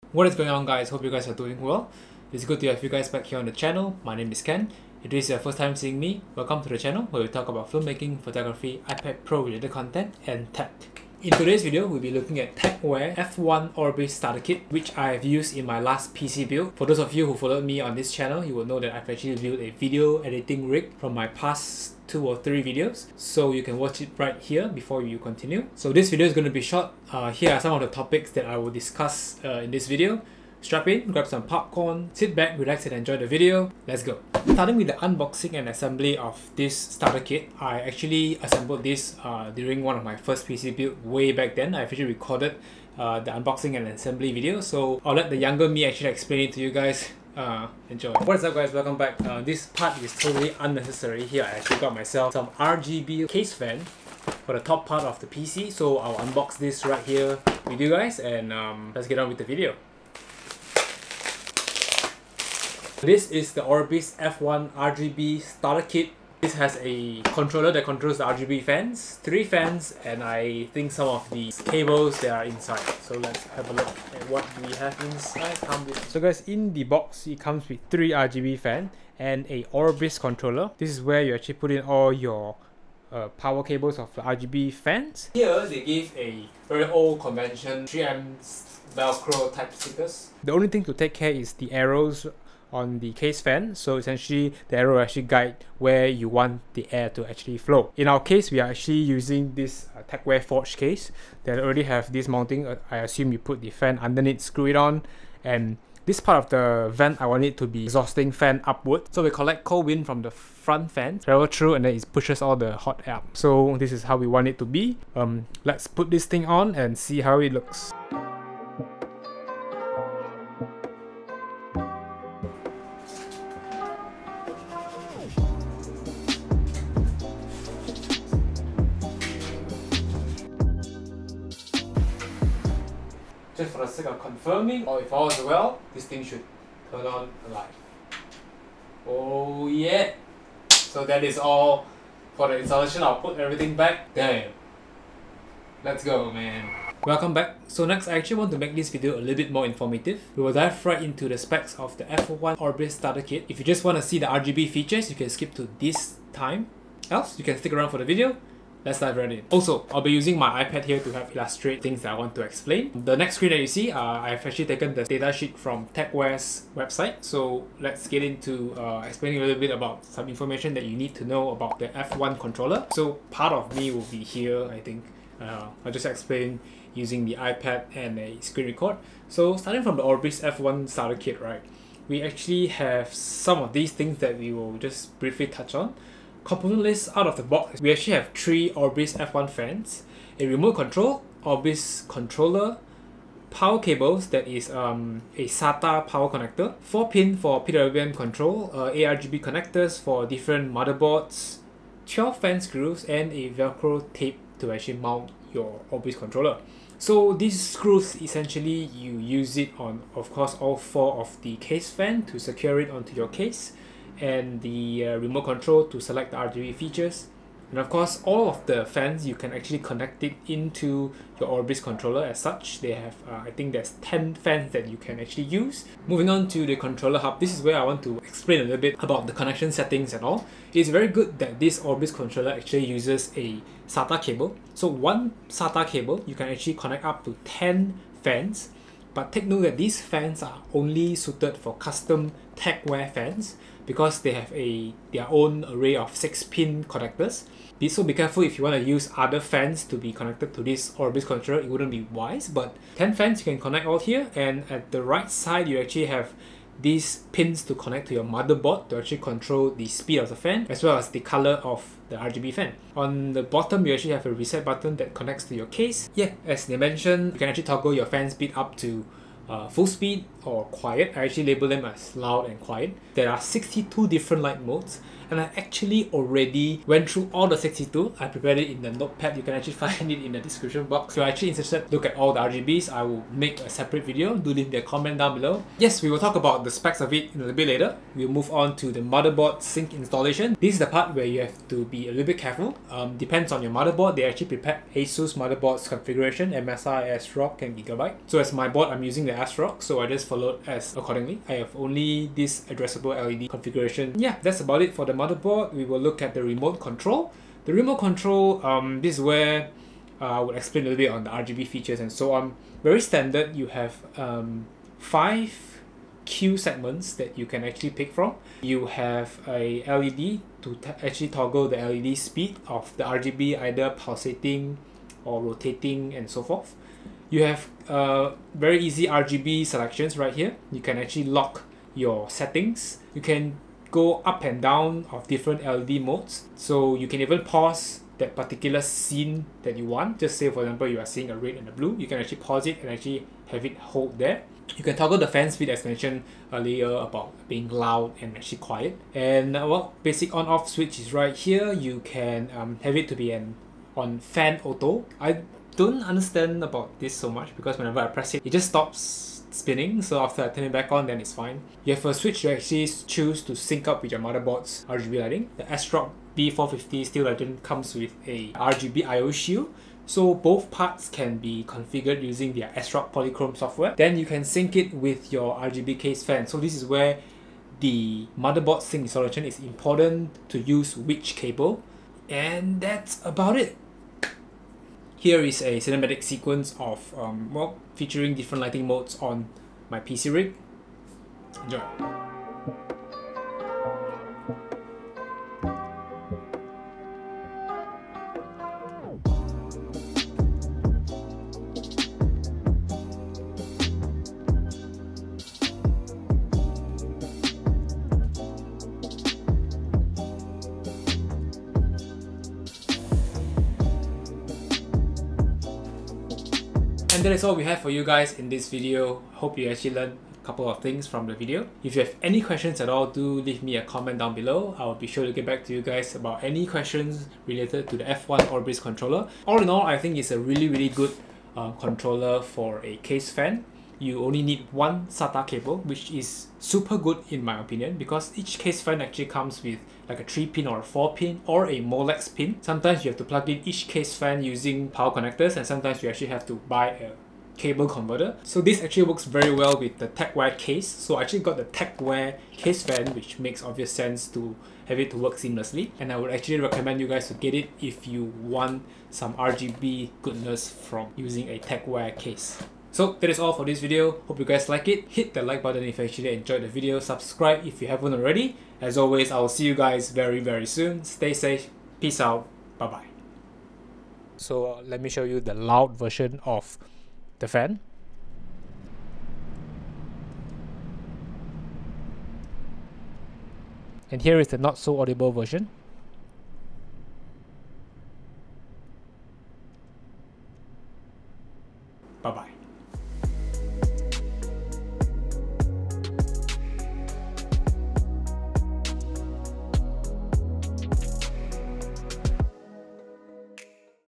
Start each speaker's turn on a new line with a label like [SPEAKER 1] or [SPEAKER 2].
[SPEAKER 1] What is going on, guys? Hope you guys are doing well. It's good to have you guys back here on the channel. My name is Ken. If this is your first time seeing me, welcome to the channel where we talk about filmmaking, photography, iPad Pro related content, and tech. In today's video, we'll be looking at Tecware F1 Orbis starter kit, which I have used in my last PC build. For those of you who followed me on this channel, you will know that I've actually built a video editing rig from my past 2 or 3 videos, so you can watch it right here before you continue. So this video is going to be short. Here are some of the topics that I will discuss in this video. Strap in, grab some popcorn, sit back, relax and enjoy the video. Let's go. Starting with the unboxing and assembly of this starter kit, I actually assembled this during one of my first PC build way back then. I actually recorded the unboxing and assembly video, so I'll let the younger me actually explain it to you guys. Enjoy. What is up, guys? Welcome back. This part is totally unnecessary. Here I actually got myself some RGB case fan for the top part of the PC, so I'll unbox this right here with you guys and let's get on with the video. This is the Orbis F1 RGB starter kit. This has a controller that controls the RGB fans, 3 fans, and I think some of the cables that are inside. So let's have a look at what we have inside. So guys, in the box it comes with 3 RGB fans and a Orbis controller. This is where you actually put in all your power cables of the RGB fans. Here they give a very old convention 3M Velcro type stickers. The only thing to take care is the arrows on the case fan, so essentially the arrow will actually guide where you want the air to actually flow. In our case, we are actually using this Tecware forged case that already have this mounting. I assume you put the fan underneath, screw it on, and this part of the vent, I want it to be exhausting fan upward. So we collect cold wind from the front fan, travel through, and then it pushes all the hot air up. So this is how we want it to be. Let's put this thing on and see how it looks. Just for the sake of confirming, or if all is well, this thing should turn on alive. Oh yeah! So that is all for the installation. I'll put everything back. Damn! Let's go, man. Welcome back. So next, I actually want to make this video a little bit more informative. We will dive right into the specs of the F1 Orbis starter kit. If you just want to see the RGB features, you can skip to this time. Else, you can stick around for the video. Let's dive right in. Also, I'll be using my iPad here to help illustrate things that I want to explain. The next screen that you see, I've actually taken the datasheet from Tecware's website. So let's get into explaining a little bit about some information that you need to know about the F1 controller. So part of me will be here, I think. I'll just explain using the iPad and a screen record. So starting from the Orbis F1 starter kit, right? We actually have some of these things that we will just briefly touch on. Component list out of the box, we actually have 3 Orbis F1 fans, a remote control, Orbis controller, power cables, that is a SATA power connector, 4 pin for PWM control, ARGB connectors for different motherboards, 12 fan screws, and a Velcro tape to actually mount your Orbis controller. So these screws, essentially you use it on, of course, all 4 of the case fan to secure it onto your case, and the remote control to select the RGB features, and of course all of the fans you can actually connect it into your Orbis controller. As such, they have I think there's 10 fans that you can actually use. Moving on to the controller hub, this is where I want to explain a little bit about the connection settings and all. It's very good that this Orbis controller actually uses a SATA cable. So one SATA cable you can actually connect up to 10 fans, but take note that these fans are only suited for custom Tecware fans, because they have their own array of 6-pin connectors. So be careful if you want to use other fans to be connected to this Orbis controller, it wouldn't be wise. But 10 fans you can connect all here, and at the right side you actually have these pins to connect to your motherboard to actually control the speed of the fan as well as the color of the RGB fan. On the bottom you actually have a reset button that connects to your case. Yeah, as they mentioned, you can actually toggle your fan speed up to full speed or quiet. I actually label them as loud and quiet. There are 62 different light modes, and I actually already went through all the 62. I prepared it in the notepad. You can actually find it in the description box. If you're actually interested, look at all the RGBs. I will make a separate video. Do leave a comment down below. Yes, we will talk about the specs of it in a little bit later. We'll move on to the motherboard sync installation. This is the part where you have to be a little bit careful. Depends on your motherboard. They actually prepared ASUS motherboards configuration, MSI, Asrock, and Gigabyte. So as my board, I'm using the Asrock, so I just followed as accordingly. I have only this addressable LED configuration. Yeah, that's about it for the motherboard. We will look at the remote control. The remote control, this is where I will explain a little bit on the RGB features and so on. Very standard, you have 5 Q segments that you can actually pick from. You have a LED to actually toggle the LED speed of the RGB, either pulsating or rotating and so forth. You have very easy RGB selections right here. You can actually lock your settings. You can go up and down of different LED modes. So you can even pause that particular scene that you want. Just say for example you are seeing a red and a blue. You can actually pause it and actually have it hold there. You can toggle the fan speed as mentioned earlier about being loud and actually quiet. And well, basic on-off switch is right here. You can have it to be on fan auto. I don't understand about this so much because whenever I press it, it just stops spinning. So after I turn it back on, then it's fine. You have a switch to actually choose to sync up with your motherboard's RGB lighting. The Asrock B450 Steel Legend comes with a RGB I/O shield. So both parts can be configured using their Asrock Polychrome software. Then you can sync it with your RGB case fan. So this is where the motherboard sync installation is important to use which cable. And that's about it. Here is a cinematic sequence of well, featuring different lighting modes on my PC rig. Enjoy. And that is all we have for you guys in this video. Hope you actually learned a couple of things from the video. If you have any questions at all, do leave me a comment down below. I'll be sure to get back to you guys about any questions related to the F1 Orbis controller. All in all, I think it's a really good controller for a case fan. You only need one SATA cable, which is super good in my opinion, because each case fan actually comes with like a 3-pin or a 4-pin or a Molex pin. Sometimes you have to plug in each case fan using power connectors, and sometimes you actually have to buy a cable converter. So this actually works very well with the Tecware case. So I actually got the Tecware case fan, which makes obvious sense to have it to work seamlessly. And I would actually recommend you guys to get it if you want some RGB goodness from using a Tecware case. So that is all for this video. Hope you guys like it. Hit the like button if you actually enjoyed the video. Subscribe if you haven't already. As always, I will see you guys very soon. Stay safe. Peace out. Bye bye. So let me show you the loud version of the fan. And here is the not so audible version. Bye bye.